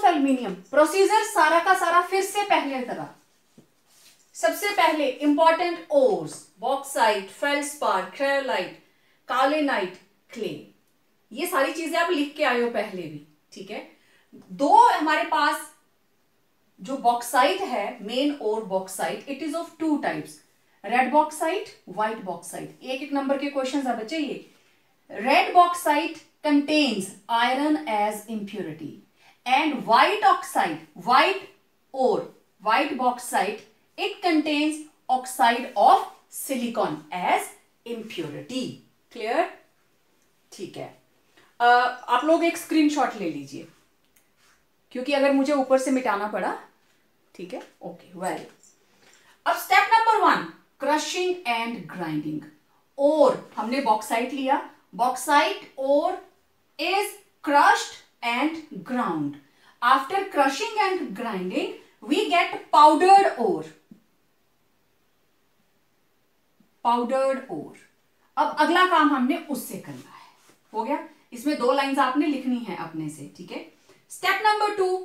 Aluminium. Procedure सारा का सारा फिर से पहले तरह। सबसे पहले important ores, bauxite, feldspar, cryolite, kaolinite, clay. ये सारी चीजें आप लिख के आए हो पहले भी, ठीक है। दो हमारे पास जो बॉक्साइट है, main ore bauxite, it is of two types, red bauxite, white bauxite. एक एक नंबर के क्वेश्चन है बच्चे ये। Red bauxite contains iron as impurity and white oxide, white bauxite, it contains oxide of silicon as impurity. Clear? ठीक है। आप लोग एक स्क्रीनशॉट ले लीजिए क्योंकि अगर मुझे ऊपर से मिटाना पड़ा, ठीक है। Okay, well. अब step number 1, crushing and grinding. और हमने बॉक्साइट लिया, bauxite ore is crushed and ground. After crushing and grinding, we get powdered ore. Powdered ore. अब अगला काम हमने उससे करना है। हो गया? इसमें 2 लाइंस आपने लिखनी है अपने से, ठीक है। Step number 2,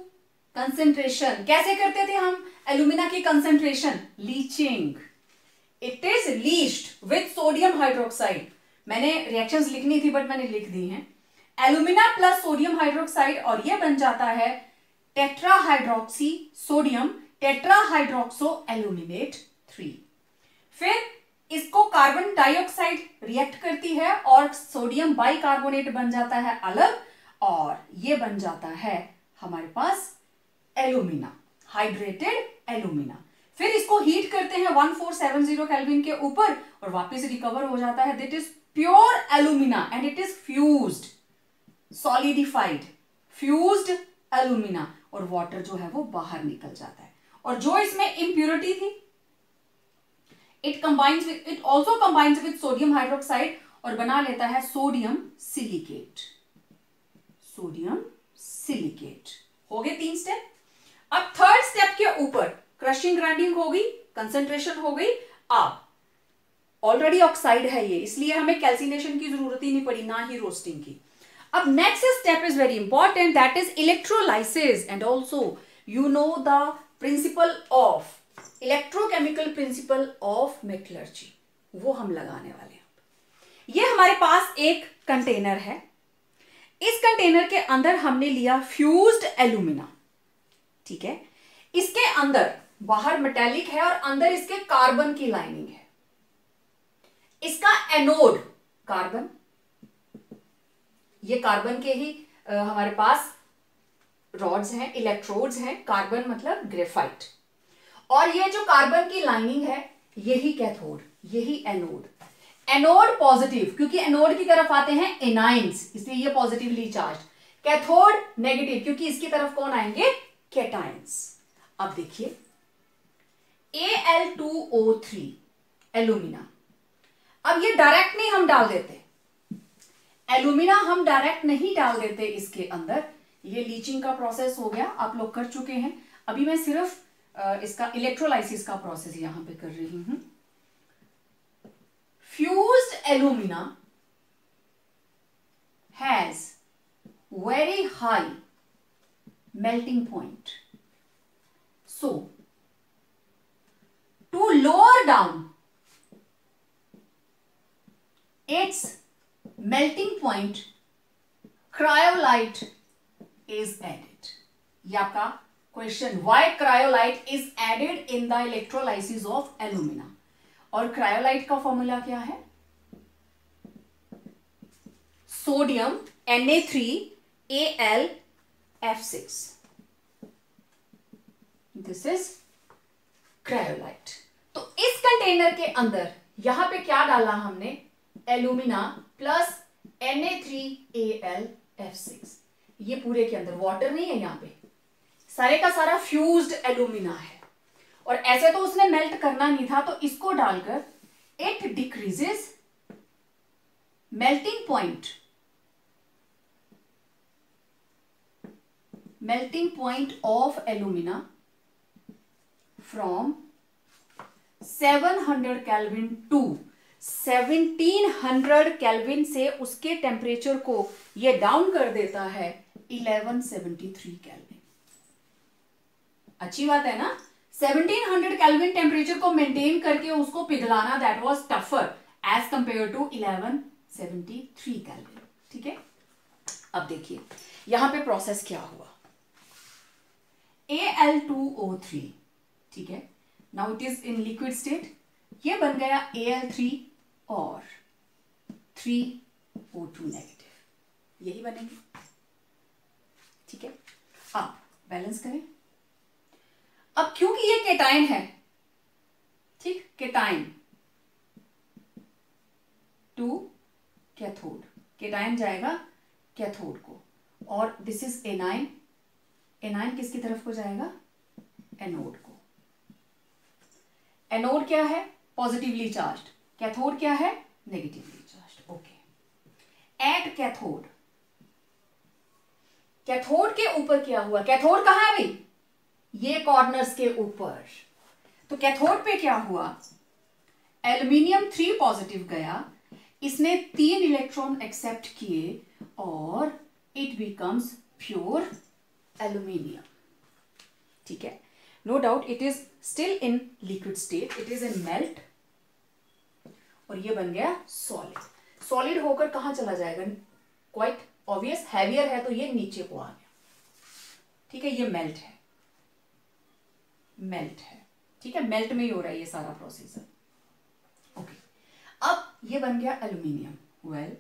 concentration. कैसे करते थे हम एल्यूमिना की concentration? Leaching. It is leached with sodium hydroxide. मैंने रिएक्शंस लिखनी थी बट मैंने लिख दी हैं। एल्यूमिना प्लस सोडियम हाइड्रोक्साइड और ये बन जाता है टेट्राहाइड्रोक्सी सोडियम टेट्राहाइड्रोक्सो एल्यूमिनेट 3। फिर इसको कार्बन डाइऑक्साइड रिएक्ट करती है और सोडियम बाइकार्बोनेट बन जाता है अलग, और ये बन जाता है हमारे पास एल्यूमिना, हाइड्रेटेड एल्यूमिना। फिर इसको हीट करते हैं 1470 केल्विन के ऊपर और वापस रिकवर हो जाता है। That is pure alumina and it is fused, solidified, fused alumina, और वाटर जो है वो बाहर निकल जाता है। और जो इसमें इंप्योरिटी थी, it also combines with sodium hydroxide और बना लेता है सोडियम सिलिकेट। Sodium silicate. हो गए 3 स्टेप। अब थर्ड स्टेप के ऊपर क्रशिंग ग्राइंडिंग हो गई, कंसेंट्रेशन हो गई। अब ऑलरेडी ऑक्साइड है ये, इसलिए हमें कैल्सिनेशन की जरूरत ही नहीं पड़ी, ना ही रोस्टिंग की। अब next step is very important, that is electrolysis and also you know the principle of electrochemical principle of metallurgy, वो हम लगाने वाले हैं। ये हमारे पास एक कंटेनर है। इस कंटेनर के अंदर हमने लिया फ्यूज्ड एल्यूमिना, ठीक है। इसके अंदर बाहर मेटेलिक है और अंदर इसके कार्बन की लाइनिंग है। इसका एनोड कार्बन, ये कार्बन के ही हमारे पास रॉड्स हैं, इलेक्ट्रोड्स हैं। कार्बन मतलब ग्रेफाइट, और ये जो कार्बन की लाइनिंग है यही कैथोड, यही एनोड। एनोड पॉजिटिव, क्योंकि एनोड की तरफ आते हैं एनाइंस, इसलिए ये पॉजिटिवली चार्ज। कैथोड नेगेटिव, क्योंकि इसकी तरफ कौन आएंगे? कैटाइंस। अब देखिए Al2O3 एल्यूमिना। अब ये डायरेक्ट नहीं हम डाल देते, एल्यूमिना हम डायरेक्ट नहीं डाल देते इसके अंदर। ये लीचिंग का प्रोसेस हो गया, आप लोग कर चुके हैं। अभी मैं सिर्फ इसका इलेक्ट्रोलाइसिस का प्रोसेस यहां पे कर रही हूं। Fused alumina has very high melting point, so to lower down its melting point, cryolite is added. ये आपका question, why cryolite is added in the electrolysis of alumina? और cryolite का फॉर्मूला क्या है? Sodium Na3Al(F6). This is cryolite. तो इस container के अंदर यहां पे क्या डाला हमने? Alumina plus Na3Al(F6). ये पूरे के अंदर वाटर नहीं है, यहां पे सारे का सारा फ्यूज्ड एल्यूमिना है। और ऐसे तो उसने मेल्ट करना नहीं था, तो इसको डालकर it decreases melting point of alumina from 700 kelvin to 1700 kelvin से उसके टेम्परेचर को ये डाउन कर देता है 1173 केल्विन। अच्छी बात है ना। 1700 केल्विन टेम्परेचर को मेंटेन करके उसको पिघलाना, that was tougher as compare to 1173 kelvin. ठीक है, अब देखिए यहां पे प्रोसेस क्या हुआ। Al2O3, ठीक है, now it is in liquid state, ये बन गया Al3 और 3O2 नेगेटिव, यही बनेंगे। ठीक है, अब बैलेंस करें। अब क्योंकि ये केटाइन है, ठीक, केटाइन टू कैथोड, केटाइन जाएगा कैथोड को, और दिस इज एनाइन, एनाइन किसकी तरफ को जाएगा, एनोड को। एनोड क्या है, पॉजिटिवली चार्ज्ड, कैथोड क्या है, negatively charged. Okay, at cathode, cathode के ऊपर क्या हुआ, कैथोड कहां है भाई, ये कॉर्नर्स के ऊपर, तो कैथोड पे क्या हुआ, एल्यूमिनियम 3 पॉजिटिव गया, इसने 3 इलेक्ट्रॉन एक्सेप्ट किए और इट बिकम्स प्योर एल्यूमिनियम। ठीक है, no doubt it is still in liquid state, it is in melt, और ये बन गया सॉलिड। सॉलिड होकर कहां चला जाएगा, क्वाइट ऑब्वियस, हैवियर है तो ये नीचे को आ गया। ठीक है, ये मेल्ट है, मेल्ट है। ठीक है, मेल्ट में ही हो रहा है ये सारा प्रोसीजर। ओके, अब ये बन गया aluminium. Well,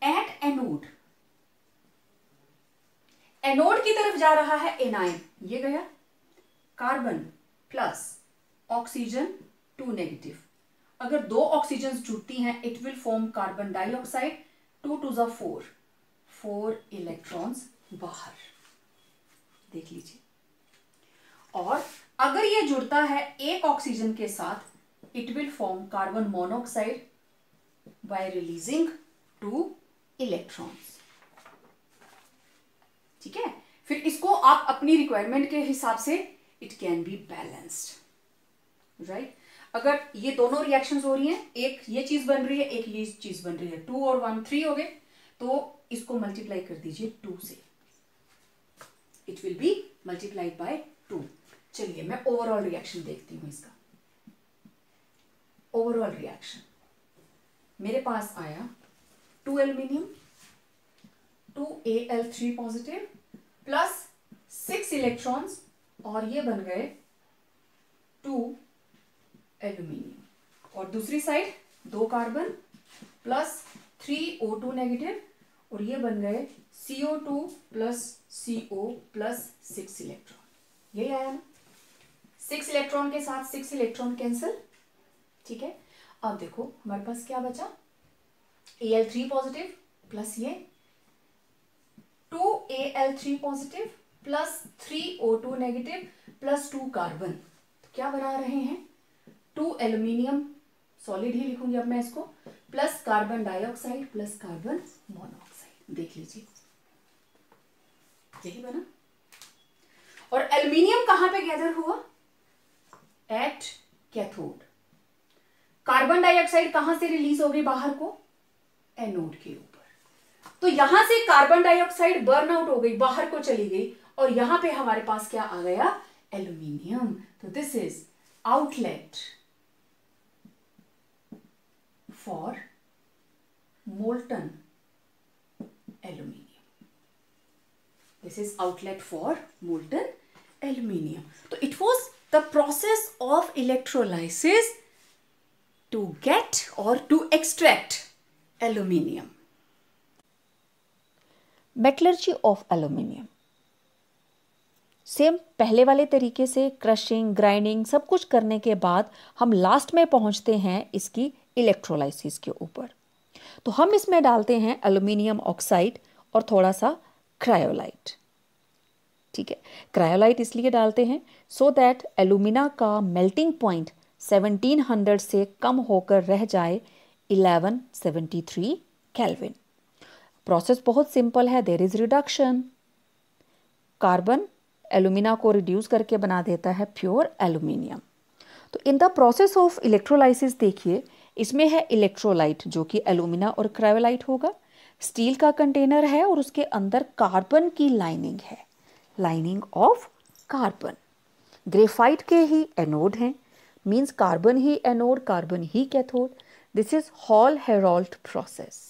at anode, anode की तरफ जा रहा है एनाइन, ये गया कार्बन प्लस ऑक्सीजन 2 नेगेटिव। अगर 2 ऑक्सीजन जुड़ती हैं it will form carbon dioxide, 2 2 जा 4, 4 इलेक्ट्रॉन्स बाहर, देख लीजिए। और अगर ये जुड़ता है एक ऑक्सीजन के साथ it will form carbon monoxide bye releasing 2 electrons. ठीक है, फिर इसको आप अपनी रिक्वायरमेंट के हिसाब से it can be balanced, right. अगर ये दोनों रिएक्शंस हो रही हैं, एक ये चीज बन रही है, एक ये चीज बन रही है, 2 और 1 3 हो गए, तो इसको मल्टीप्लाई कर दीजिए 2 से, it will B multiplied by 2। चलिए मैं ओवरऑल रिएक्शन देखती हूं इसका। ओवरऑल रिएक्शन मेरे पास आया 2 aluminium, 2 Al3 positive plus 6 electrons, और ये बन गए 2 एल्यूमिनियम, और दूसरी side 2 carbon plus 3O2 negative, और ये बन गए CO2 plus CO plus 6 electron. यही आया ना, 6 इलेक्ट्रॉन के साथ 6 इलेक्ट्रॉन कैंसिल। ठीक है, अब देखो हमारे पास क्या बचा, Al3 पॉजिटिव प्लस ये 2 Al3 positive plus 3O2 negative plus 2 carbon, तो क्या बना रहे हैं, 2 एल्यूमिनियम, सॉलिड ही लिखूंगी अब मैं इसको, plus carbon dioxide plus carbon monoxide. देख लीजिए यही बना। और एल्यूमिनियम कहां पे गैदर हुआ, एट कैथोड। कार्बन डाइऑक्साइड कहां से रिलीज हो गई बाहर को, एनोड के ऊपर। तो यहां से कार्बन डाइऑक्साइड बर्न आउट हो गई, बाहर को चली गई, और यहां पे हमारे पास क्या आ गया, एल्यूमिनियम। तो this is outlet for molten aluminium, this is outlet for molten aluminium. तो it was the process of electrolysis to get or to extract aluminium. Metallurgy of aluminium same पहले वाले तरीके से क्रशिंग, ग्राइंडिंग सब कुछ करने के बाद हम लास्ट में पहुंचते हैं इसकी इलेक्ट्रोलाइसिस के ऊपर। तो हम इसमें डालते हैं एल्यूमिनियम ऑक्साइड और थोड़ा सा क्रायोलाइट। ठीक है, क्रायोलाइट इसलिए डालते हैं सो दैट एल्यूमिना का मेल्टिंग पॉइंट 1700 से कम होकर रह जाए 1173 केल्विन। प्रोसेस बहुत सिंपल है, there is reduction. Carbon alumina को रिड्यूस करके बना देता है प्योर एल्यूमिनियम। तो in the process of electrolysis देखिए, इसमें है इलेक्ट्रोलाइट जो कि एल्यूमिना और क्रायोलाइट होगा, स्टील का कंटेनर है और उसके अंदर कार्बन की लाइनिंग है, लाइनिंग ऑफ कार्बन। ग्रेफाइट के ही एनोड हैं, means carbon he anode, carbon he cathode. This is hall Herald process.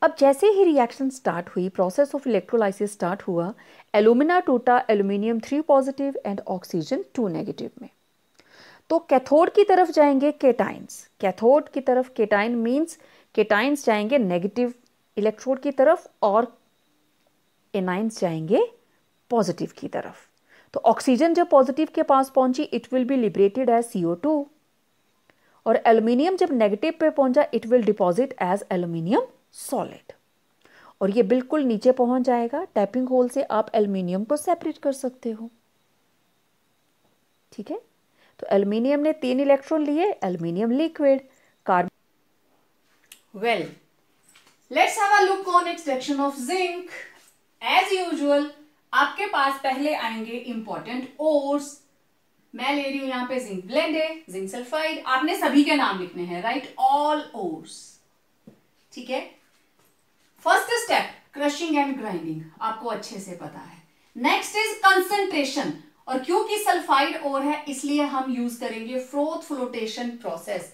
अब जैसे ही रिएक्शन स्टार्ट हुई, प्रोसेस ऑफ इलेक्ट्रोलाइसिस स्टार्ट हुआ, एल्यूमिना टूटा aluminium 3 positive and oxygen 2 negative में. तो कैथोड की तरफ जाएंगे केटाइंस. कैथोड की तरफ केटाइन मीन्स केटाइंस जाएंगे नेगेटिव इलेक्ट्रोड की तरफ और एनाइंस जाएंगे पॉजिटिव की तरफ. तो ऑक्सीजन जब पॉजिटिव के पास पहुंची, it will be liberated as CO2, और एल्यूमिनियम जब नेगेटिव पे पहुंचा, it will deposit as aluminium solid, और ये बिल्कुल नीचे पहुंच जाएगा. टैपिंग होल से आप एल्यूमिनियम को सेपरेट कर सकते हो. ठीक है, तो एल्यूमिनियम ने 3 इलेक्ट्रॉन लिए, aluminium liquid. Carbon. Well, let's have a look on extraction of zinc. As usual, आपके पास पहले आएंगे इंपॉर्टेंट ओर्स. मैं ले रही हूं यहां पे जिंक ब्लेंड है, जिंक सल्फाइड. आपने सभी के नाम लिखने हैं, राइट, ऑल ओर्स. ठीक है. First step crushing and grinding, आपको अच्छे से पता है. नेक्स्ट इज कंसंट्रेशन, और क्योंकि सल्फाइड ओर है इसलिए हम यूज करेंगे फ्रोथ फ्लोटेशन प्रोसेस.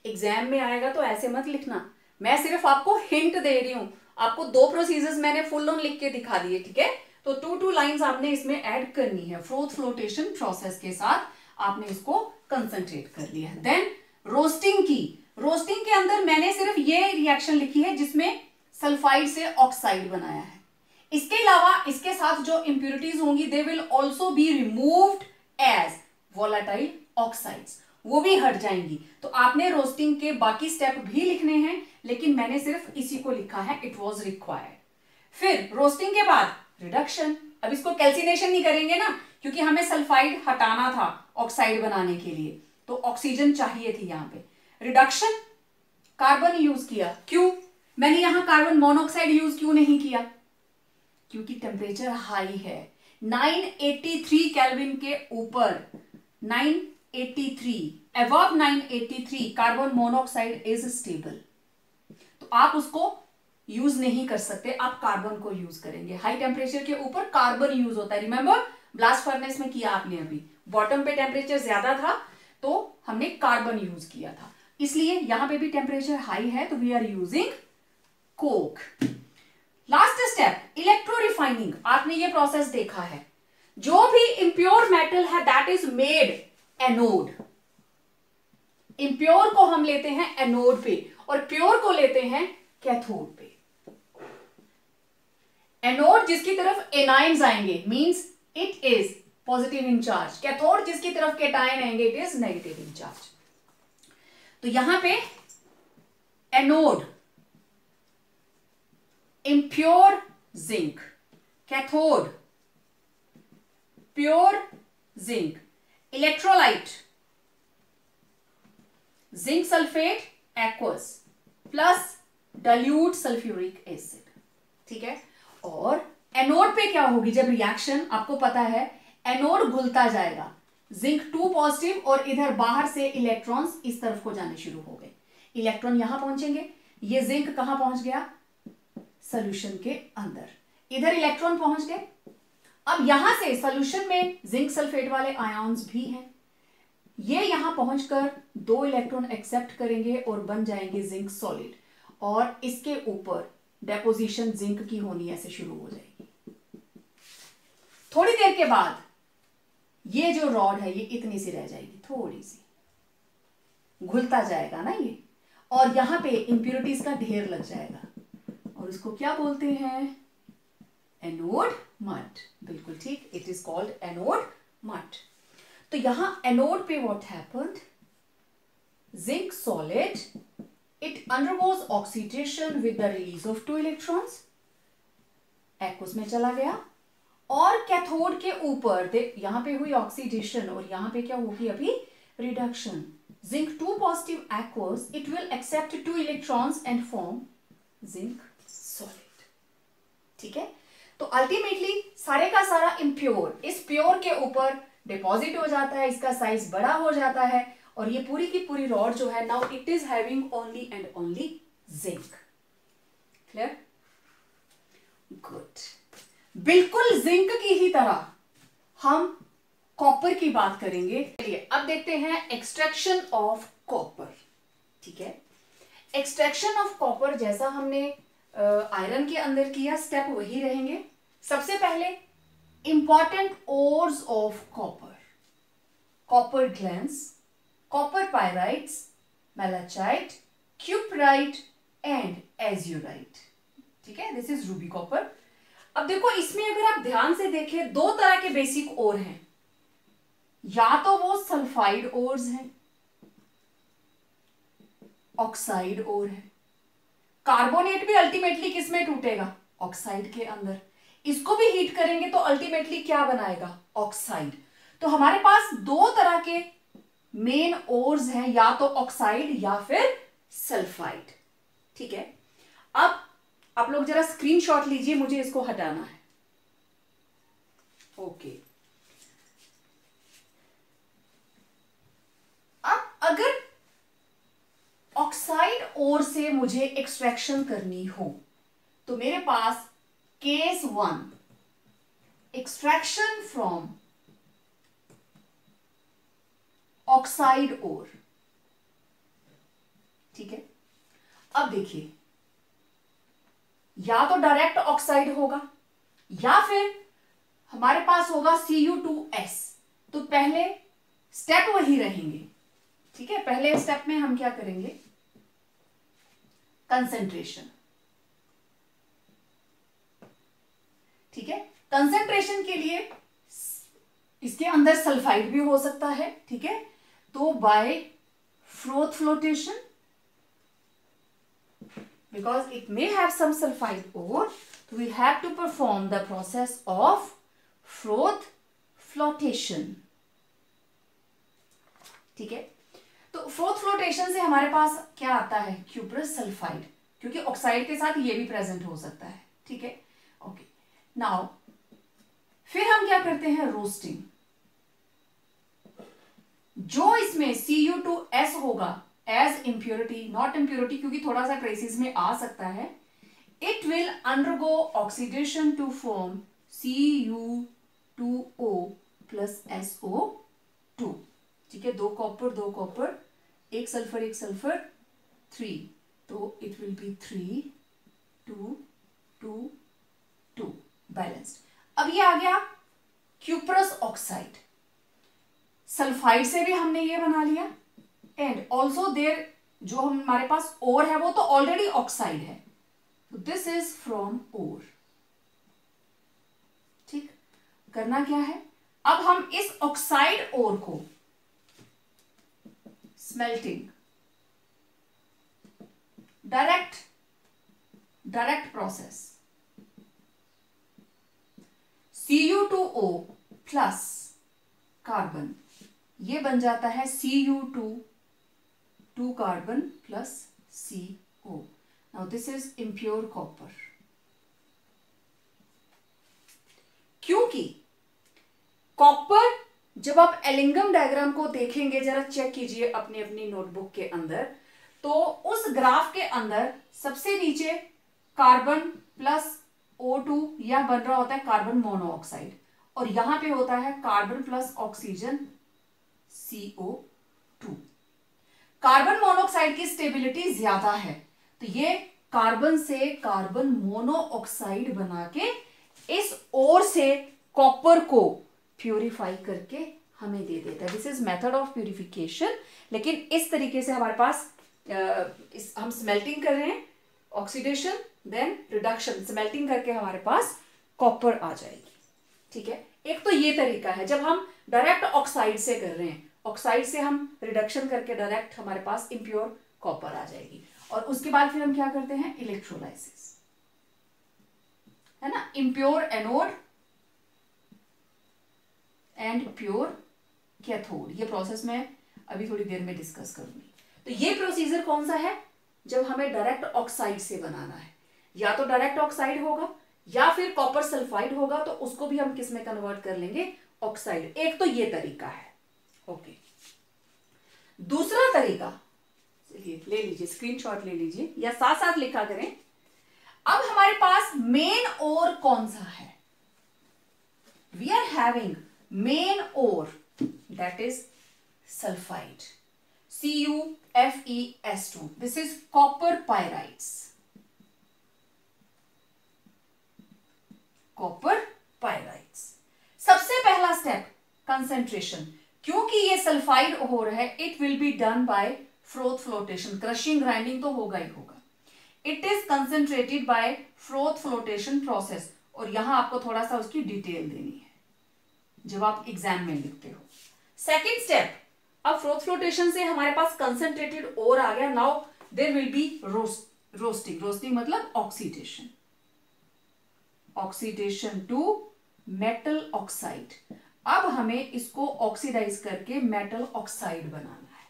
एग्जाम में आएगा तो ऐसे मत लिखना, मैं सिर्फ आपको हिंट दे रही हूं. आपको 2 प्रोसीजर्स मैंने फुल ऑन लिख के दिखा दिए. ठीक है, तो 2 लाइंस आपने इसमें ऐड करनी है. फ्रोथ फ्लोटेशन प्रोसेस के साथ आपने इसको कंसंट्रेट कर लिया. देन रोस्टिंग की. रोस्टिंग के अंदर मैंने सिर्फ ये रिएक्शन लिखी है जिसमें सल्फाइड से ऑक्साइड बनाया है. इसके अलावा इसके साथ जो इंप्यूरिटीज होंगी they will also be removed as volatile oxides, वो भी हट जाएंगी. तो आपने रोस्टिंग के बाकी स्टेप भी लिखने हैं, लेकिन मैंने सिर्फ इसी को लिखा है, इट वॉज रिक्वायर्ड. फिर रोस्टिंग के बाद रिडक्शन. अब इसको कैल्सिनेशन नहीं करेंगे ना, क्योंकि हमें सल्फाइड हटाना था ऑक्साइड बनाने के लिए, तो ऑक्सीजन चाहिए थी यहां पे. रिडक्शन, कार्बन यूज किया. क्यों मैंने यहां कार्बन मोनोऑक्साइड यूज क्यों नहीं किया? क्योंकि टेम्परेचर हाई है. 983 केल्विन के ऊपर, 983 above 983 carbon monoxide is stable. तो आप उसको यूज नहीं कर सकते, आप कार्बन को यूज करेंगे. हाई टेम्परेचर के ऊपर कार्बन यूज होता है. रिमेंबर ब्लास्ट फर्नेस में किया आपने अभी, बॉटम पे टेम्परेचर ज्यादा था तो हमने कार्बन यूज किया था. इसलिए यहां पे भी टेम्परेचर हाई है तो we are using coke. Last step electro refining. आपने ये प्रोसेस देखा है. जो भी इंप्योर मेटल है that is made anode. Impure को हम लेते हैं एनोड पे और प्योर को लेते हैं कैथोड पे. एनोड जिसकी तरफ एनाइन्स आएंगे means it is positive in charge. Cathode जिसकी तरफ केटायन आएंगे it is negative in charge. तो यहां पे anode impure zinc, cathode pure zinc, electrolyte zinc sulfate aqueous plus dilute sulfuric acid. ठीक है, और एनोड पे क्या होगी जब रिएक्शन, आपको पता है एनोड घुलता जाएगा. जिंक 2 पॉजिटिव और इधर बाहर से इलेक्ट्रॉन्स इस तरफ को जाने शुरू हो गए. इलेक्ट्रॉन यहां पहुंचेंगे, ये जिंक कहां पहुंच गया, सोल्यूशन के अंदर. इधर इलेक्ट्रॉन पहुंच गए. अब यहां से सोल्यूशन में जिंक सल्फेट वाले आयॉन्स भी हैं. ये यहां पहुंचकर 2 इलेक्ट्रॉन एक्सेप्ट करेंगे और बन जाएंगे जिंक सॉलिड, और इसके ऊपर डेपोजिशन जिंक की होनी ऐसे शुरू हो जाएगी. थोड़ी देर के बाद ये जो रॉड है ये इतनी सी रह जाएगी, थोड़ी सी घुलता जाएगा ना ये, और यहां पे इंप्यूरिटीज का ढेर लग जाएगा और इसको क्या बोलते हैं, एनोड मड. बिल्कुल ठीक, it is called anode mud. तो यहां एनोड पे what happened, zinc solid it undergoes oxidation with the release of 2 electrons, aqueous में चला गया. और कैथोड के ऊपर यहां पे हुई ऑक्सीडेशन और यहां पे क्या होगी अभी, reduction. Zinc 2 positive aqueous, it will accept 2 electrons and form zinc solid. ठीक है, तो अल्टीमेटली सारे का सारा इम्प्योर इस प्योर के ऊपर डिपॉजिट हो जाता है, इसका साइज बड़ा हो जाता है, और ये पूरी की पूरी रॉड जो है now it is having only and only zinc. Clear, good. बिल्कुल जिंक की ही तरह हम कॉपर की बात करेंगे। चलिए अब देखते हैं एक्सट्रैक्शन ऑफ कॉपर। ठीक है, एक्सट्रैक्शन ऑफ कॉपर जैसा हमने आयरन के अंदर किया, स्टेप वही रहेंगे। सबसे पहले important ores of copper, copper glance, copper pyrites, malachite, cuprite and azurite. ठीक है, दिस इज रूबी कॉपर। अब देखो इसमें अगर आप ध्यान से देखें, दो तरह के बेसिक ओर हैं, या तो वो सल्फाइड ओर्स हैं, ऑक्साइड ओर है। कार्बोनेट भी अल्टीमेटली किसमें टूटेगा? ऑक्साइड के अंदर। इसको भी हीट करेंगे तो अल्टीमेटली क्या बनाएगा? ऑक्साइड। तो हमारे पास दो तरह के मेन ओर्स हैं, या तो ऑक्साइड या फिर सल्फाइड। ठीक है, अब आप लोग जरा स्क्रीनशॉट लीजिए, मुझे इसको हटाना है। ओके, अब अगर ऑक्साइड ओर से मुझे एक्सट्रैक्शन करनी हो तो मेरे पास केस 1, एक्सट्रैक्शन फ्रॉम ऑक्साइड ओर। ठीक है, अब देखिए, या तो डायरेक्ट ऑक्साइड होगा या फिर हमारे पास होगा Cu2S। तो पहले स्टेप वही रहेंगे। ठीक है, पहले स्टेप में हम क्या करेंगे? कंसंट्रेशन। ठीक है, कंसंट्रेशन के लिए इसके अंदर सल्फाइड भी हो सकता है। ठीक है, तो by froth flotation, because it may have some sulfide ore, so we have to perform the process of froth flotation. ठीक है, तो फ्रोथ फ्लोटेशन से हमारे पास क्या आता है? क्यूप्रस सल्फाइड, क्योंकि ऑक्साइड के साथ ये भी प्रेजेंट हो सकता है। ठीक है, ओके। नाउ फिर हम क्या करते हैं? रोस्टिंग। जो इसमें Cu2S होगा एज इम्प्योरिटी, नॉट इम्प्योरिटी क्योंकि थोड़ा सा ट्रेसिस में आ सकता है, it will undergo oxidation to form Cu2O plus SO2। ठीक है, दो कॉपर, एक सल्फर 3, तो इट विल बी 3 2 2 2 बैलेंस्ड। अब ये आ गया क्यूप्रस ऑक्साइड। सल्फाइड से भी हमने ये बना लिया, एंड ऑल्सो देयर जो हमारे पास ओर है वो तो ऑलरेडी ऑक्साइड है, तो दिस इज फ्रॉम ओर। ठीक, करना क्या है? अब हम इस ऑक्साइड ओर को smelting, direct process, Cu2O plus carbon, ये बन जाता है Cu2 carbon plus CO। Now this is impure copper. क्योंकि कॉपर, जब आप एलिंगम डायग्राम को देखेंगे, जरा चेक कीजिए अपनी अपनी नोटबुक के अंदर, तो उस ग्राफ के अंदर सबसे नीचे कार्बन प्लस O2 या बन रहा होता है कार्बन मोनोऑक्साइड, और यहां पे होता है carbon plus oxygen CO2। Carbon monoxide की स्टेबिलिटी ज्यादा है, तो ये कार्बन से कार्बन मोनोऑक्साइड बना के इस ओर से कॉपर को प्यूरिफाई करके हमें दे देता है। This is method of purification. लेकिन इस तरीके से हमारे पास हम स्मेल्टिंग कर रहे हैं, ऑक्सीडेशन देन रिडक्शन, स्मेल्टिंग करके हमारे पास कॉपर आ जाएगी। ठीक है, एक तो ये तरीका है जब हम डायरेक्ट ऑक्साइड से कर रहे हैं, ऑक्साइड से हम रिडक्शन करके डायरेक्ट हमारे पास इम्प्योर कॉपर आ जाएगी। और उसके बाद फिर हम क्या करते हैं? इलेक्ट्रोलाइसिस, है ना, impure anode and pure cathode. ये प्रोसेस मैं अभी थोड़ी देर में डिस्कस करूंगी। तो ये प्रोसीजर कौन सा है? जब हमें डायरेक्ट ऑक्साइड से बनाना है, या तो डायरेक्ट ऑक्साइड होगा या फिर कॉपर सल्फाइड होगा, तो उसको भी हम किस में कन्वर्ट कर लेंगे? ऑक्साइड। एक तो ये तरीका है। ओके, दूसरा तरीका, चलिए ले लीजिए, स्क्रीनशॉट ले लीजिए या साथ साथ लिखा करें। अब हमारे पास मेन ओर कौन सा है? We are having main ore that is sulphide, CuFeS2. This is copper pyrites, copper pyrites. सबसे पहला स्टेप कंसेंट्रेशन, क्योंकि ये सल्फाइड ओर है, it will be done by froth flotation, crushing grinding तो होगा ही होगा। It is concentrated by froth flotation process, और यहां आपको थोड़ा सा उसकी डिटेल देनी है जब आप एग्जाम में लिखते हो। सेकेंड स्टेप, अब फ्रोथ फ्लोटेशन से हमारे पास कंसेंट्रेटेड ओर आ गया, now there will be roasting, roasting मतलब oxidation, oxidation to metal oxide. अब हमें इसको ऑक्सीडाइज करके मेटल ऑक्साइड बनाना है।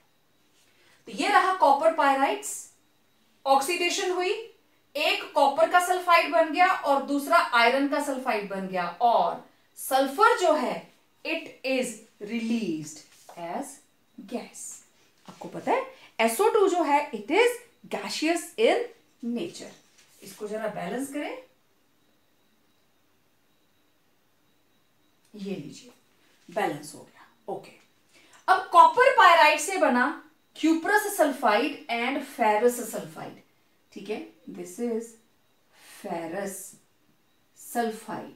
तो ये रहा कॉपर पायराइट्स, ऑक्सीडेशन हुई, एक कॉपर का सल्फाइड बन गया और दूसरा आयरन का सल्फाइड बन गया, और सल्फर जो है it is released as gas. आपको पता है SO2 जो है it is gaseous in nature. इसको जरा बैलेंस करें, ये लीजिए बैलेंस हो गया। ओके, अब कॉपर पायराइड से बना cuprous sulphide and ferrous sulphide, ठीक है, this is ferrous sulphide,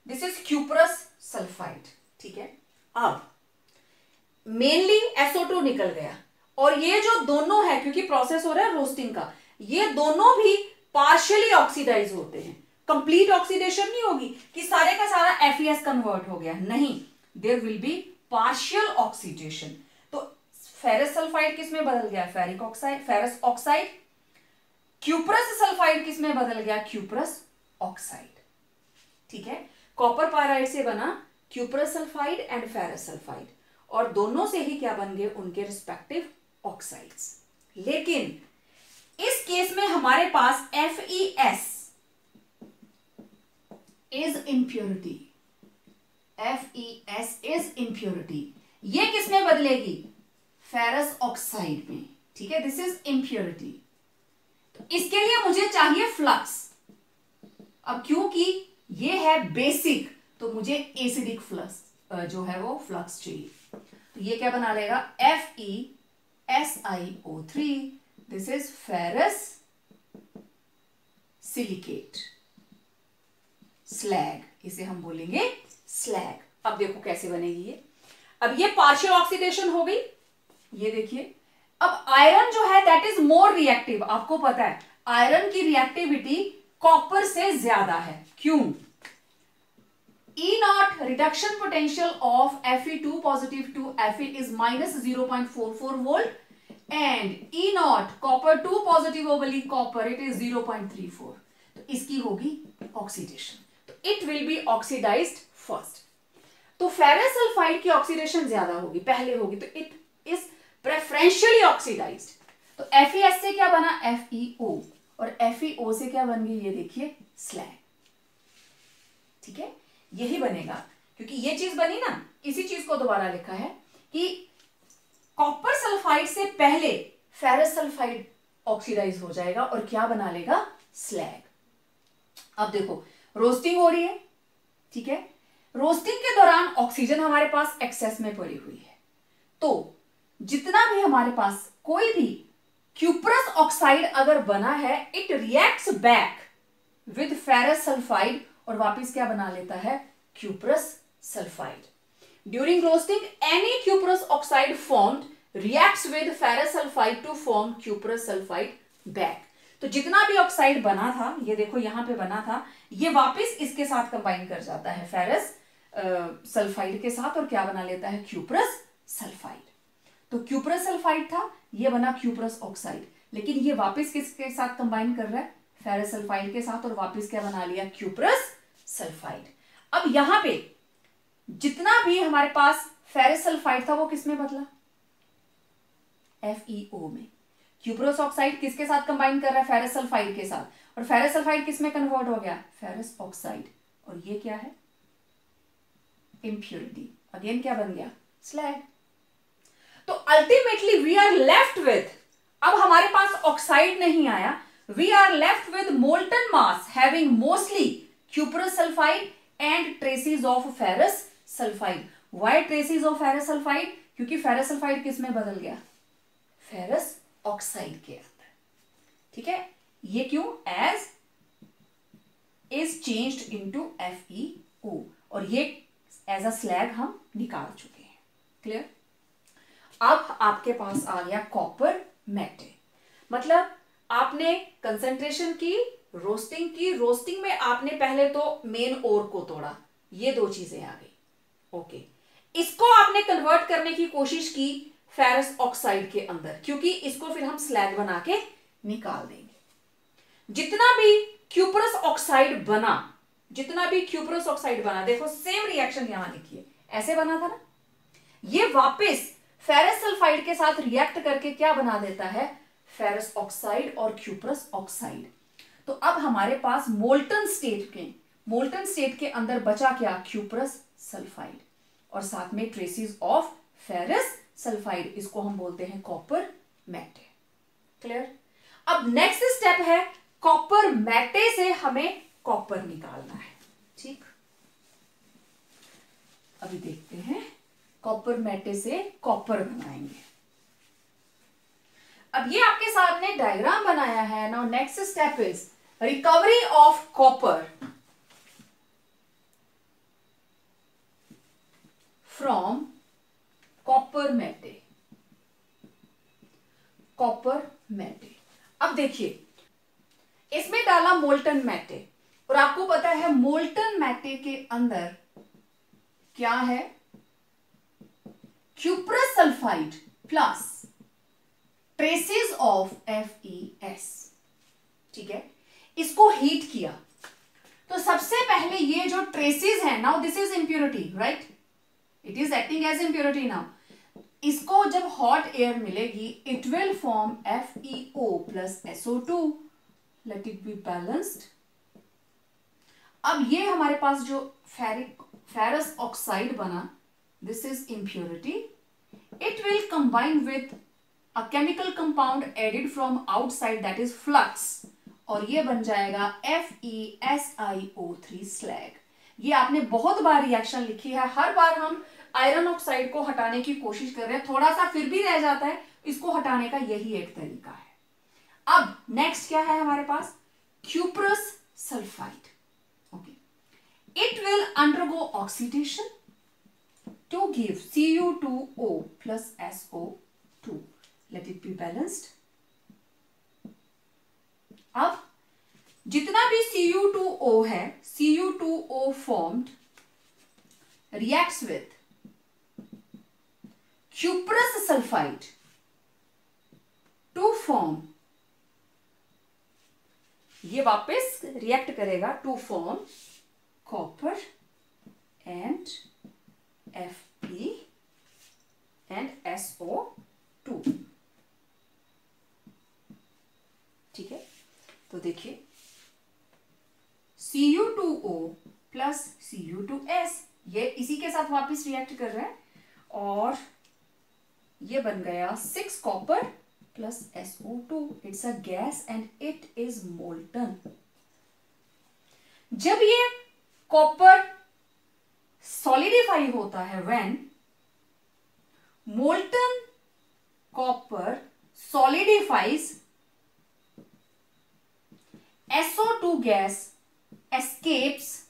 this is cuprous sulphide, ठीक है। अब मेनली SO2 निकल गया, और ये जो दोनों है, क्योंकि प्रोसेस हो रहा है रोस्टिंग का, ये दोनों भी पार्शियली ऑक्सीडाइज होते हैं। कंप्लीट ऑक्सीडेशन नहीं होगी कि सारे का सारा FeS कन्वर्ट हो गया, नहीं, there will be partial oxidation. तो फेरस सल्फाइड किस में बदल गया, ferric oxide, ferrous oxide. Cuprous sulphide किस में बदल गया, क्यूप्रस ऑक्साइड, ठीक है। कॉपर पायराइड से बना cuprous sulphide and ferrous sulphide, और दोनों से ही क्या बन गए, उनके रिस्पेक्टिव ऑक्साइड्स। लेकिन इस केस में हमारे पास FeS is impurity, FeS is impurity, ये किस में बदलेगी, फेरस ऑक्साइड में, ठीक है, दिस इज impurity। तो इसके लिए मुझे चाहिए फ्लक्स। अब क्योंकि ये है बेसिक, तो मुझे एसिडिक फ्लक्स जो है वो फ्लक्स चाहिए। तो ये क्या बना लेगा, FeSiO3, this is ferrous silicate, slag, इसे हम बोलेंगे स्लैग। अब देखो कैसे बनेगी ये, अब ये पार्शियल ऑक्सीडेशन हो गई, ये देखिए। अब आयरन जो है दैट इज मोर रिएक्टिव, आपको पता है आयरन की रिएक्टिविटी कॉपर से ज्यादा है, क्यों, E0 reduction potential of Fe2 positive to Fe is -0.44 volt and E0 copper 2 positive overly copper it is 0.34, तो इसकी होगी ऑक्सीडेशन, तो it will be oxidized first. तो फेरस सल्फाइड की ऑक्सीडेशन ज्यादा होगी, पहले होगी, तो इट इज प्रेफरेंशियली ऑक्सीडाइज्ड। तो FeS से क्या बना, FeO, और FeO से क्या बन गई, ये देखिए स्लैग, ठीक है, यही बनेगा, क्योंकि ये चीज बनी ना, इसी चीज को दोबारा लिखा है कि कॉपर सल्फाइड से पहले फेरस सल्फाइड ऑक्सीडाइज हो जाएगा और क्या बना लेगा, स्लैग। अब देखो रोस्टिंग हो रही है, ठीक है, रोस्टिंग के दौरान ऑक्सीजन हमारे पास एक्सेस में पड़ी हुई है, तो जितना भी हमारे पास कोई भी क्यूप्रस ऑक्साइड अगर बना है, it reacts back with ferrous sulphide और वापस क्या बना लेता है, cuprous sulphide. During roasting any cuprous oxide formed reacts with ferrous sulphide to form cuprous sulphide back. तो जितना भी ऑक्साइड बना था, ये देखो यहां पे बना था, ये वापस इसके साथ कंबाइन कर जाता है फेरस सल्फाइड के साथ, और क्या बना लेता है, क्यूप्रस सल्फाइड। तो क्यूप्रस सल्फाइड था, ये बना क्यूप्रस ऑक्साइड, लेकिन ये वापस किसके साथ कंबाइन कर रहा है, फेरस सल्फाइड के साथ, और वापस क्या बना लिया, क्यूप्रस सल्फाइड। अब यहां पे जितना भी हमारे पास फेरस सल्फाइड था वो किसमें बदला, FeO में। क्यूप्रस ऑक्साइड किसके साथ कंबाइन कर रहा है, फेरस सल्फाइड के साथ, और फेरस सल्फाइड किसमें कन्वर्ट हो गया, फेरस ऑक्साइड, और ये क्या है, इम्प्योरिटी, अगेन क्या बन गया, स्लैग। तो ultimately we are left with, अब हमारे पास ऑक्साइड नहीं आया, we are left with molten mass having mostly cuprous sulphide and traces of ferrous sulphide. Why traces of ferrous sulphide? क्योंकि फेरस सल्फाइड किस में बदल गया? फेरस ऑक्साइड के अंदर। ठीक है, ये क्यों? As is changed into FeO, और ये एज अ स्लैग हम निकाल चुके हैं। क्लियर? अब आपके पास आ गया कॉपर मैटे, मतलब आपने कंसंट्रेशन की, रोस्टिंग की, रोस्टिंग में आपने पहले तो मेन ओर को तोड़ा, ये दो चीजें आ गई। ओके, इसको आपने कन्वर्ट करने की कोशिश की फेरस ऑक्साइड के अंदर, क्योंकि इसको फिर हम स्लैग बना के निकाल देंगे। जितना भी क्यूपरस ऑक्साइड बना, जितना भी क्यूपरस ऑक्साइड बना, देखो सेम रिएक्शन यहां लिखिए, ऐसे बना था ना, ये वापस फेरस सल्फाइड के साथ रिएक्ट करके क्या बना देता है? फेरस ऑक्साइड और क्यूपरस ऑक्साइड। तो अब हमारे पास मोल्टन स्टेट के अंदर बचा क्या? क्यूपरस सल्फाइड, और साथ में ट्रेसेस ऑफ फेरस सल्फाइड, इसको हम बोलते हैं कॉपर मैटे। क्लियर? अब नेक्स्ट स्टेप है, कॉपर मैटे से हमें कॉपर निकालना है। ठीक, अभी देखते हैं, कॉपर मैटे से कॉपर बनाएंगे। अब ये आपके सामने डायग्राम बनाया है। Now next step is recovery of copper from copper matte. Copper matte, अब देखिए इसमें डाला मोल्टन मैटे, और आपको पता है मोल्टन मैटे के अंदर क्या है? Cuprous sulphide plus traces of FeS। ठीक है, इसको हीट किया तो सबसे पहले ये जो ट्रेसेस है, now this is impurity, right, it is acting as impurity. Now इसको जब हॉट एयर मिलेगी, it will form FeO plus SO2, let it be balanced. अब ये हमारे पास जो फेरस ऑक्साइड बना, this is impurity, it will combine with a chemical compound added from outside, that is flux, और ये बन जाएगा FeSiO3 slag। ये आपने बहुत बार रिएक्शन लिखी है, हर बार हम आयरन ऑक्साइड को हटाने की कोशिश कर रहे हैं, थोड़ा सा फिर भी रह जाता है, इसको हटाने का यही एक तरीका है। अब नेक्स्ट क्या है हमारे पास? Cuprous sulphide. Okay, it will undergo oxidation to give Cu2O plus SO2, let it be balanced। अब जितना भी Cu2O है, Cu2O formed reacts with cuprous sulfide to form, ये वापस रिएक्ट करेगा to form copper and Fe and SO2। ठीक है, तो देखिए Cu2O प्लस Cu2S, ये इसी के साथ वापस रिएक्ट कर रहा है, और ये बन गया 6 copper plus SO2, it's a gas and it is molten. जब ये कॉपर सॉलिडिफाई होता है, when molten copper solidifies, SO2 gas escapes,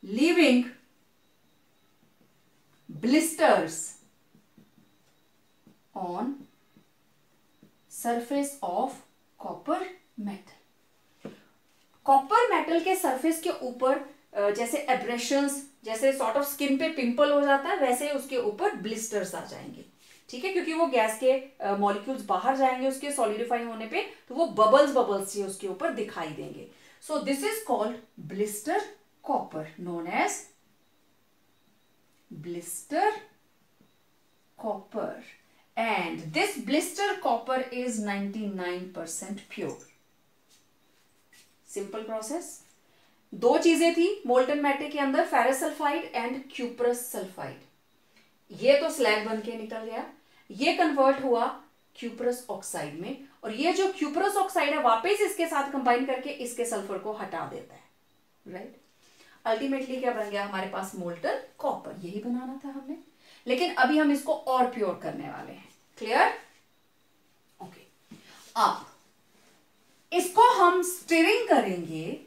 leaving blisters on surface of copper metal। Copper metal के सरफेस के ऊपर जैसे एब्रेशंस, जैसे सॉर्ट ऑफ स्किन पे पिंपल हो जाता है, वैसे उसके ऊपर ब्लिस्टर्स आ जाएंगे। ठीक है, क्योंकि वो गैस के मॉलिक्यूल्स बाहर जाएंगे उसके सॉलिडिफाई होने पे, तो वो बबल्स से उसके ऊपर दिखाई देंगे। So this is called blister copper, known as blister copper, and this blister copper is 99% pure. Simple process. दो चीजें थी मोल्टन मेटे के अंदर, ferrous sulphide and cuprous sulphide. ये तो स्लैग बन के निकल गया, ये कन्वर्ट हुआ क्यूपरस ऑक्साइड में, और ये जो क्यूपरस ऑक्साइड है वापस इसके साथ कंबाइन करके इसके सल्फर को हटा देता है, राइट। अल्टीमेटली क्या बन गया हमारे पास, मोल्टन कॉपर। यही बनाना था हमने, लेकिन अभी हम इसको और प्योर करने वाले हैं। क्लियर? ओके, अब इसको हम स्टिरिंग करेंगे।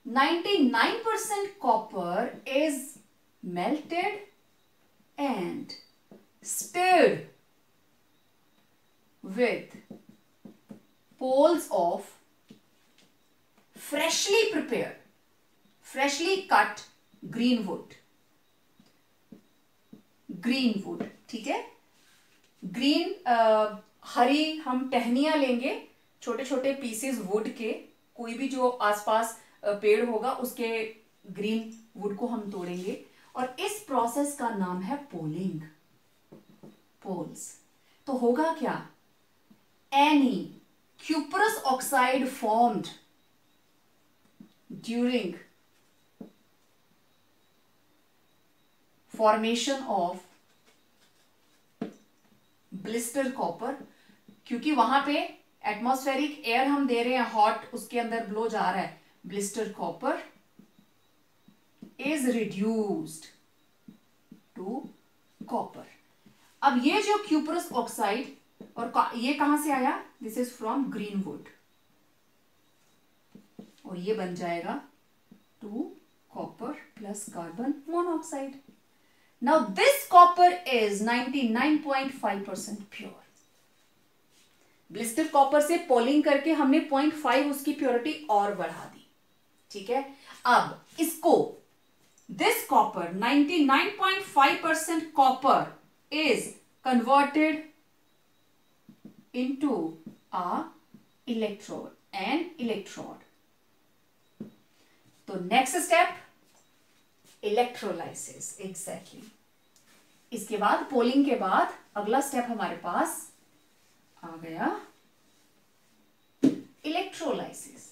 99% copper is melted and stirred with poles of freshly prepared, freshly cut green wood. Green would, ठीक है। ग्रीन हरी हम टहनियां लेंगे, छोटे छोटे पीसेस वुड के, कोई भी जो आसपास पेड़ होगा उसके ग्रीन वुड को हम तोड़ेंगे, और इस प्रोसेस का नाम है पोलिंग, पोल्स। तो होगा क्या, any cuprous oxide formed during formation of blister copper, क्योंकि वहां पे एटमॉस्फेरिक एयर हम दे रहे हैं, हॉट, उसके अंदर ब्लो जा रहा है, blister copper is reduced to copper. अब ये जो क्यूपरस ऑक्साइड, और ये कहां से आया, this is from green would, और ये बन जाएगा 2 copper plus carbon monoxide. Now this copper is 99.5% pure. Blister copper से पोलिंग करके हमने 0.5 उसकी प्योरिटी और बढ़ा दी, ठीक है। अब इसको, this copper 99.5% copper is converted into a electrode, an electrode. तो next step इलेक्ट्रोलाइसिस, एग्जैक्टली। इसके बाद पोलिंग के बाद अगला स्टेप हमारे पास आ गया इलेक्ट्रोलाइसिस,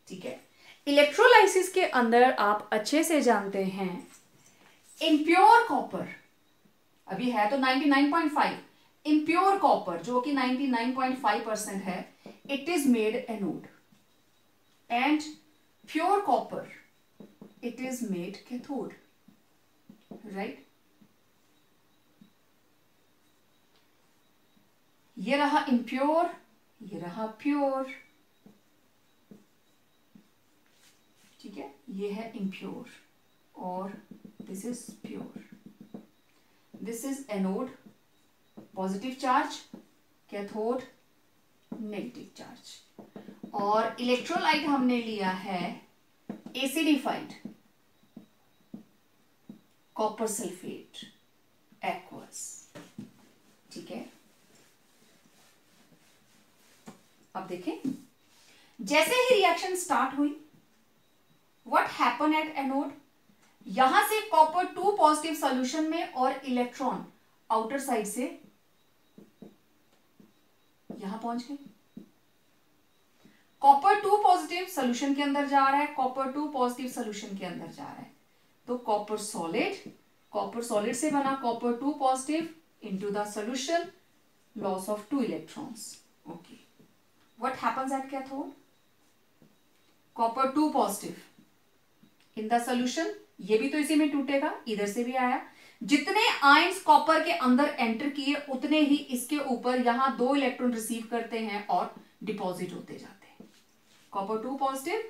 ठीक है। इलेक्ट्रोलाइसिस के अंदर आप अच्छे से जानते हैं, इम्प्योर कॉपर अभी है तो 99.5, इम्प्योर कॉपर जो कि 99.5% है, it is made anode, and pure copper it is made cathode, right? ये रहा impure, ये रहा pure, ठीक है। ये है impure और this is pure, this is anode, positive charge, cathode negative charge, और इलेक्ट्रोलाइट हमने लिया है एसिडिफाइड कॉपर सल्फेट एक्वस, ठीक है। अब देखें, जैसे ही रिएक्शन स्टार्ट हुई, व्हाट हैपन एट एनोड, यहां से कॉपर 2 पॉजिटिव सॉल्यूशन में और इलेक्ट्रॉन आउटर साइड से यहां पहुंच गए। कॉपर 2 पॉजिटिव सोल्यूशन के अंदर जा रहा है, कॉपर 2 पॉजिटिव सोल्यूशन के अंदर जा रहा है, तो कॉपर सॉलिड से बना copper 2 positive into the solution, loss of 2 electrons. Okay, what happens at cathode, copper 2 positive in the solution, ये भी तो इसी में टूटेगा, इधर से भी आया, जितने आयंस कॉपर के अंदर एंटर किए उतने ही इसके ऊपर यहां 2 इलेक्ट्रॉन रिसीव करते हैं और डिपॉजिट होते जाते हैं। Copper 2 positive,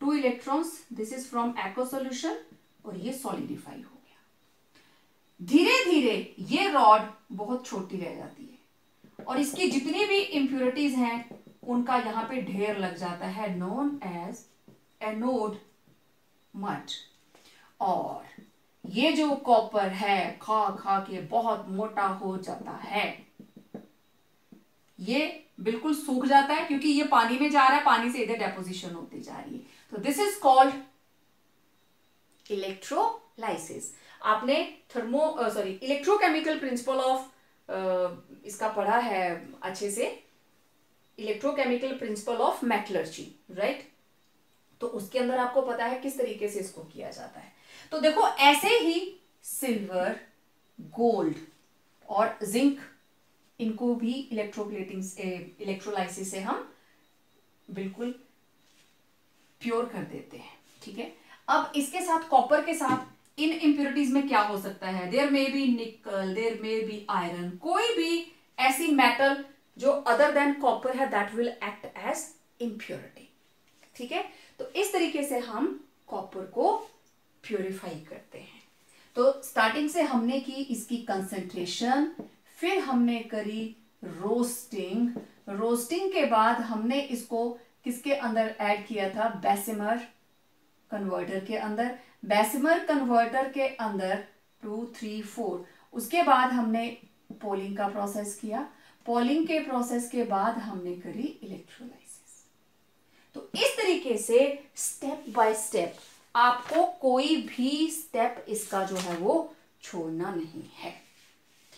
2 electrons, this is from aqueous solution, और ये सॉलिडिफाई हो गया। धीरे धीरे ये रॉड बहुत छोटी रह जाती है, और इसकी जितनी भी इंप्योरिटीज हैं उनका यहां पे ढेर लग जाता है, नोन एज एनोड मड। और ये जो कॉपर है खा खा के बहुत मोटा हो जाता है, ये बिल्कुल सूख जाता है, क्योंकि ये पानी में जा रहा है, पानी से इधर डेपोजिशन होती जा रही है। तो दिस इज कॉल्ड इलेक्ट्रोलाइसिस। आपने इलेक्ट्रोकेमिकल प्रिंसिपल ऑफ इसका पढ़ा है अच्छे से, electrochemical principle of metallurgy, right? तो उसके अंदर आपको पता है किस तरीके से इसको किया जाता है। तो देखो, ऐसे ही सिल्वर, गोल्ड और जिंक इनको भी इलेक्ट्रोलाइसिस से हम बिल्कुल प्योर कर देते हैं, ठीक है। अब इसके साथ कॉपर के साथ इन इम्प्योरिटीज में क्या हो सकता है, there may be nickel, there may be iron, कोई भी ऐसी मेटल जो अदर देन कॉपर है that will act as impurity, ठीक है। तो इस तरीके से हम कॉपर को प्योरीफाई करते हैं। तो स्टार्टिंग से हमने की इसकी कंसंट्रेशन, फिर हमने करी रोस्टिंग, रोस्टिंग के बाद हमने इसको किसके अंदर ऐड किया था, बेसिमर कन्वर्टर के अंदर, बेसिमर कन्वर्टर के अंदर 2, 3, 4, उसके बाद हमने पोलिंग का प्रोसेस किया, पोलिंग के प्रोसेस के बाद हमने करी इलेक्ट्रोलाइसिस। तो इस तरीके से स्टेप बाय स्टेप आपको कोई भी स्टेप इसका जो है वो छोड़ना नहीं है,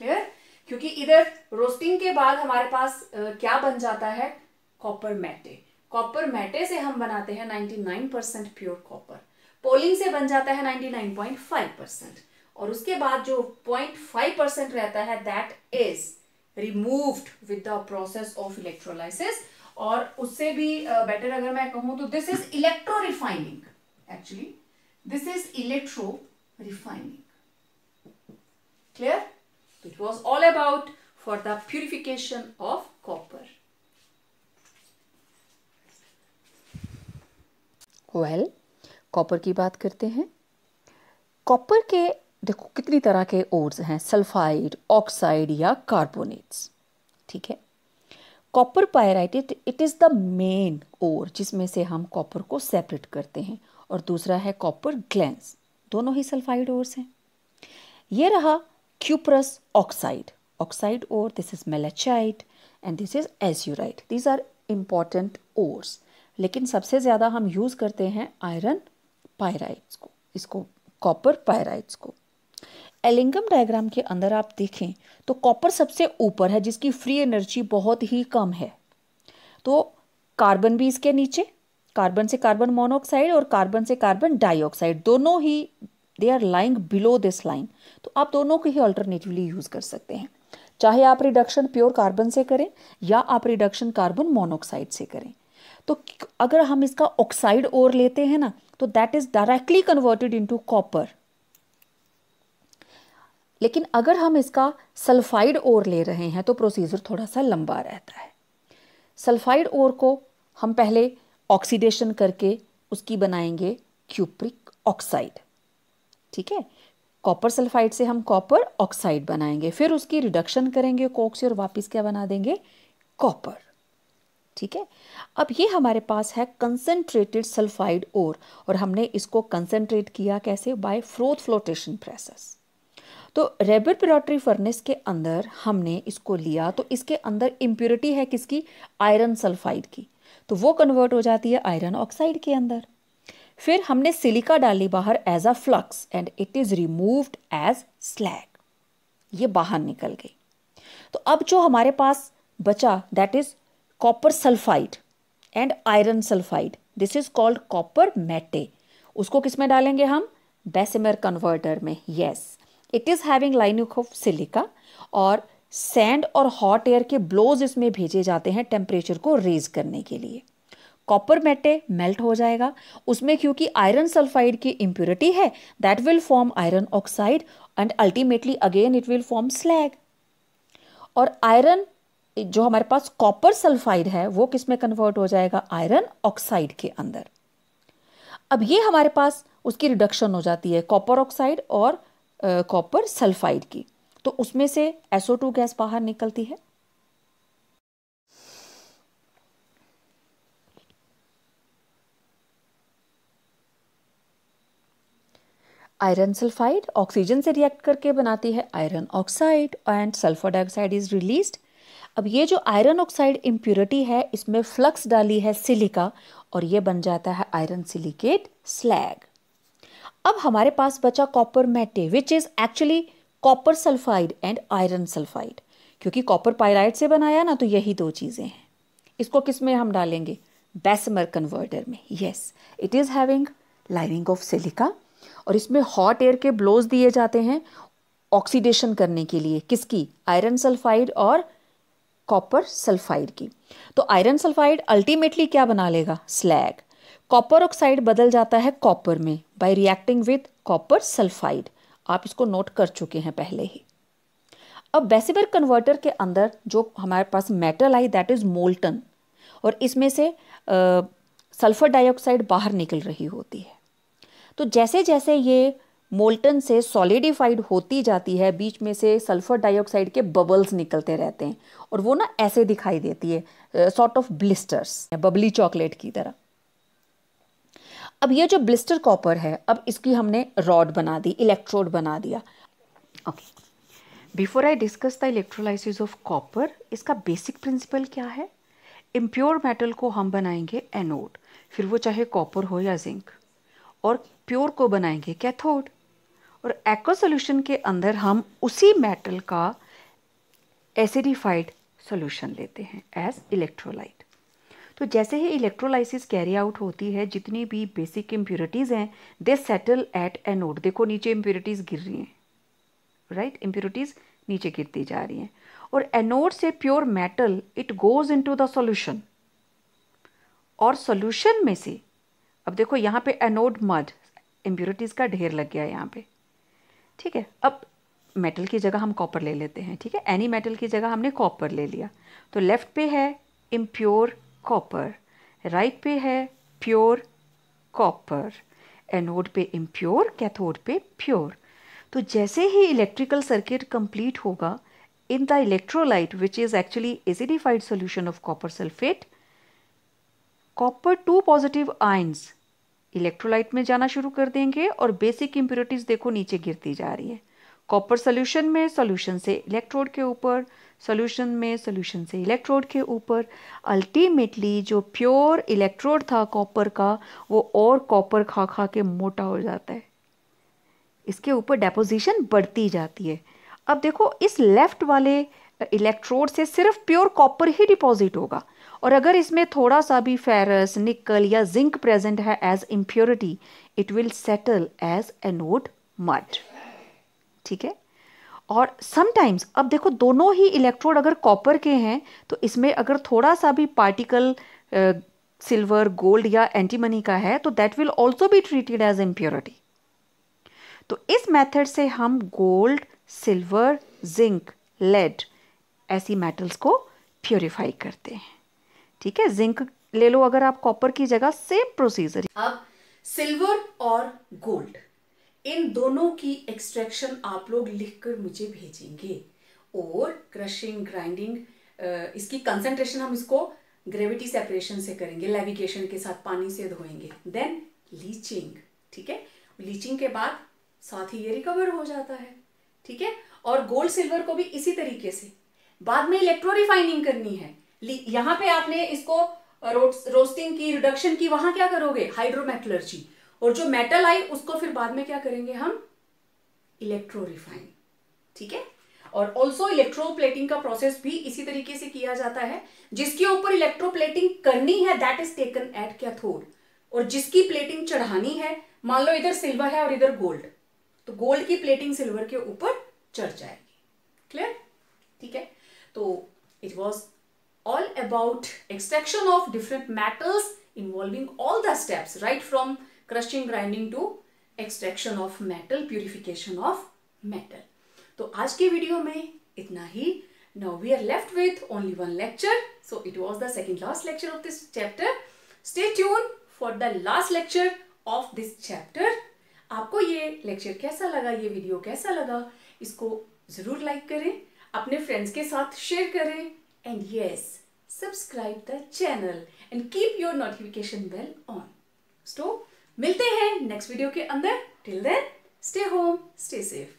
क्लियर। क्योंकि इधर रोस्टिंग के बाद हमारे पास क्या बन जाता है, कॉपर मैटे, कॉपर मैटे से हम बनाते हैं 99% प्योर कॉपर, पोलिंग से बन जाता है 99.5%, और उसके बाद जो 0.5% रहता है that is removed with the process of electrolysis. और उससे भी बेटर अगर मैं कहूं तो this is electro refining, actually this is electro refining, clear. It was all about for the purification of copper. well, copper की बात करते हैं। कॉपर के देखो कितनी तरह के ओर्स हैं, सल्फाइड, ऑक्साइड या कार्बोनेट्स, ठीक है। Copper pyrite it is the main ore जिसमें से हम कॉपर को सेपरेट करते हैं, और दूसरा है कॉपर ग्लैंस, दोनों ही सल्फाइड ओर्स हैं। ये रहा cuprous oxide, oxide ore, this is malachite and this is azurite, these are important ores. लेकिन सबसे ज़्यादा हम यूज़ करते हैं आयरन पायराइट्स को, इसको कॉपर पायराइट्स को। एलिंगम डायग्राम के अंदर आप देखें तो कॉपर सबसे ऊपर है जिसकी फ्री एनर्जी बहुत ही कम है, तो कार्बन भी इसके नीचे, कार्बन से कार्बन मोनोऑक्साइड और कार्बन से कार्बन डाइऑक्साइड दोनों ही they are lying below this line. तो आप दोनों को ही अल्टरनेटिवली यूज कर सकते हैं, चाहे आप रिडक्शन प्योर कार्बन से करें या आप रिडक्शन कार्बन मोनोऑक्साइड से करें। तो अगर हम इसका ऑक्साइड ओर लेते हैं ना तो that is directly converted into copper, लेकिन अगर हम इसका सल्फाइड ओर ले रहे हैं तो प्रोसीजर थोड़ा सा लंबा रहता है। सल्फाइड ओर को हम पहले ऑक्सीडेशन करके उसकी बनाएंगे क्यूप्रिक ऑक्साइड, ठीक है। कॉपर सल्फाइड से हम कॉपर ऑक्साइड बनाएंगे, फिर उसकी रिडक्शन करेंगे कोक से और वापस क्या बना देंगे, कॉपर, ठीक है। अब ये हमारे पास है कंसंट्रेटेड सल्फाइड ओर, और हमने इसको कंसंट्रेट किया कैसे, बाय फ्रोथ फ्लोटेशन प्रोसेस। तो रेबरपिरेटरी फर्नेस के अंदर हमने इसको लिया तो इसके अंदर इम्प्योरिटी है किसकी, आयरन सल्फाइड की, तो वो कन्वर्ट हो जाती है आयरन ऑक्साइड के अंदर। फिर हमने सिलिका डाली बाहर as a flux and it is removed as slag, ये बाहर निकल गई। तो अब जो हमारे पास बचा that is copper sulphide and iron sulphide, this is called copper matte. उसको किस में डालेंगे हम, बेसिमर कन्वर्टर में, yes. It is having lining of silica, और सैंड और हॉट एयर के ब्लोज इसमें भेजे जाते हैं टेम्परेचर को रेज करने के लिए। कॉपर मैटे मेल्ट हो जाएगा उसमें, क्योंकि आयरन सल्फाइड की इम्प्योरिटी है that will form iron oxide and ultimately again it will form slag. और आयरन जो हमारे पास कॉपर सल्फाइड है वो किस में कन्वर्ट हो जाएगा, आयरन ऑक्साइड के अंदर। अब ये हमारे पास उसकी रिडक्शन हो जाती है कॉपर ऑक्साइड और कॉपर सल्फाइड की, तो उसमें से SO2 गैस बाहर निकलती है। आयरन सल्फाइड ऑक्सीजन से रिएक्ट करके बनाती है iron oxide and sulphur dioxide is released. अब ये जो आयरन ऑक्साइड इम्प्योरिटी है इसमें फ्लक्स डाली है सिलिका और ये बन जाता है आयरन सिलिकेट स्लैग। अब हमारे पास बचा copper matte which is actually copper sulphide and iron sulphide, क्योंकि कॉपर पायराइड से बनाया ना तो यही दो चीजें हैं। इसको किस में हम डालेंगे, बेसिमर कन्वर्टर में, yes. It is having lining of silica और इसमें हॉट एयर के ब्लोज दिए जाते हैं ऑक्सीडेशन करने के लिए, किसकी, आयरन सल्फाइड और कॉपर सल्फाइड की। तो आयरन सल्फाइड अल्टीमेटली क्या बना लेगा? स्लैग। कॉपर ऑक्साइड बदल जाता है कॉपर में bye reacting with copper sulphide. आप इसको नोट कर चुके हैं पहले ही। अब बेसिबर कन्वर्टर के अंदर जो हमारे पास मेटल आई दैट इज मोल्टन, और इसमें से सल्फर डाइऑक्साइड बाहर निकल रही होती है। तो जैसे जैसे ये मोल्टन से सॉलिडिफाइड होती जाती है, बीच में से सल्फर डाइऑक्साइड के बबल्स निकलते रहते हैं और वो ना ऐसे दिखाई देती है, sort of blisters, Babli chocolate की तरह। अब ये जो ब्लिस्टर कॉपर है, अब इसकी हमने रॉड बना दी, इलेक्ट्रोड बना दिया। Okay, before I discuss the electrolysis of copper, इसका बेसिक प्रिंसिपल क्या है? इम्प्योर मेटल को हम बनाएंगे एनोड, फिर वो चाहे कॉपर हो या जिंक, और प्योर को बनाएंगे कैथोड, और एक्वा सॉल्यूशन के अंदर हम उसी मेटल का एसिडिफाइड सॉल्यूशन लेते हैं एज इलेक्ट्रोलाइट। तो जैसे ही इलेक्ट्रोलाइसिस कैरी आउट होती है, जितनी भी बेसिक इम्प्योरिटीज़ हैं दे सेटल एट एनोड। देखो नीचे इम्प्योरिटीज़ गिर रही हैं, राइट, इम्प्योरिटीज़ नीचे गिरती जा रही हैं, और एनोड से pure metal it goes into the solution, और सॉल्यूशन में से अब देखो यहाँ पे एनोड मड, इम्प्योरिटीज़ का ढेर लग गया यहाँ पे, ठीक है। अब मेटल की जगह हम कॉपर ले लेते हैं, ठीक है, एनी मेटल की जगह हमने कॉपर ले लिया। तो लेफ्ट पे है इम्प्योर कॉपर, राइट पे है प्योर कॉपर, एनोड पे इम्प्योर, कैथोड पे प्योर। तो जैसे ही इलेक्ट्रिकल सर्किट कंप्लीट होगा in the electrolyte which is actually acidified solution of copper sulphate, copper 2 positive ions electrolyte में जाना शुरू कर देंगे और बेसिक इम्प्योरिटीज देखो नीचे गिरती जा रही है। कॉपर सॉल्यूशन में, सॉल्यूशन से इलेक्ट्रोड के ऊपर, सॉल्यूशन में, सॉल्यूशन से इलेक्ट्रोड के ऊपर। अल्टीमेटली जो प्योर इलेक्ट्रोड था कॉपर का, वो और कॉपर खा खा के मोटा हो जाता है, इसके ऊपर डेपोजिशन बढ़ती जाती है। अब देखो इस लेफ्ट वाले इलेक्ट्रोड से सिर्फ प्योर कॉपर ही डिपॉजिट होगा, और अगर इसमें थोड़ा सा भी फेरस, निकल या जिंक प्रेजेंट है as impurity, it will settle as anode mud, ठीक है। और समटाइम्स अब देखो दोनों ही इलेक्ट्रोड अगर कॉपर के हैं तो इसमें अगर थोड़ा सा भी पार्टिकल सिल्वर, गोल्ड या एंटीमनी का है तो that will also be treated as impurity. तो इस मेथड से हम गोल्ड, सिल्वर, जिंक, लेड ऐसी मेटल्स को प्योरीफाई करते हैं, ठीक है। जिंक ले लो अगर आप कॉपर की जगह, सेम प्रोसीजर। अब सिल्वर और गोल्ड, इन दोनों की एक्सट्रैक्शन आप लोग लिखकर मुझे भेजेंगे, और क्रशिंग, ग्राइंडिंग, इसकी कंसंट्रेशन हम इसको ग्रेविटी सेपरेशन से करेंगे, लेविगेशन के साथ पानी से धोएंगे, देन लीचिंग, ठीक है। लीचिंग के बाद साथ ही ये रिकवर हो जाता है, ठीक है। और गोल्ड सिल्वर को भी इसी तरीके से बाद में इलेक्ट्रो रिफाइनिंग करनी है। यहां पे आपने इसको रोस्टिंग की, रिडक्शन की, वहां क्या करोगे? हाइड्रोमेटलर्जी। और जो मेटल आई उसको फिर बाद में क्या करेंगे हम? इलेक्ट्रो रिफाइन, ठीक है। और ऑल्सो इलेक्ट्रोप्लेटिंग का प्रोसेस भी इसी तरीके से किया जाता है। जिसके ऊपर इलेक्ट्रोप्लेटिंग करनी है that is taken at cathode, और जिसकी प्लेटिंग चढ़ानी है, मान लो इधर सिल्वर है और इधर गोल्ड, तो गोल्ड की प्लेटिंग सिल्वर के ऊपर चढ़ जाएगी। क्लियर? ठीक है। तो it was all about extraction of different metals involving all the steps right from crushing, grinding to extraction of metal, purification of metal. तो आज के वीडियो में इतना ही. Now we are left with only one lecture. So it was the second last lecture of this chapter. Stay tuned for the last lecture of this chapter. आपको ये lecture कैसा लगा, ये वीडियो कैसा लगा, इसको जरूर लाइक करें, अपने फ्रेंड्स के साथ शेयर करें, and yes, subscribe the channel and keep your notification bell on. So मिलते हैं नेक्स्ट वीडियो के अंदर. Till then, stay home, stay safe.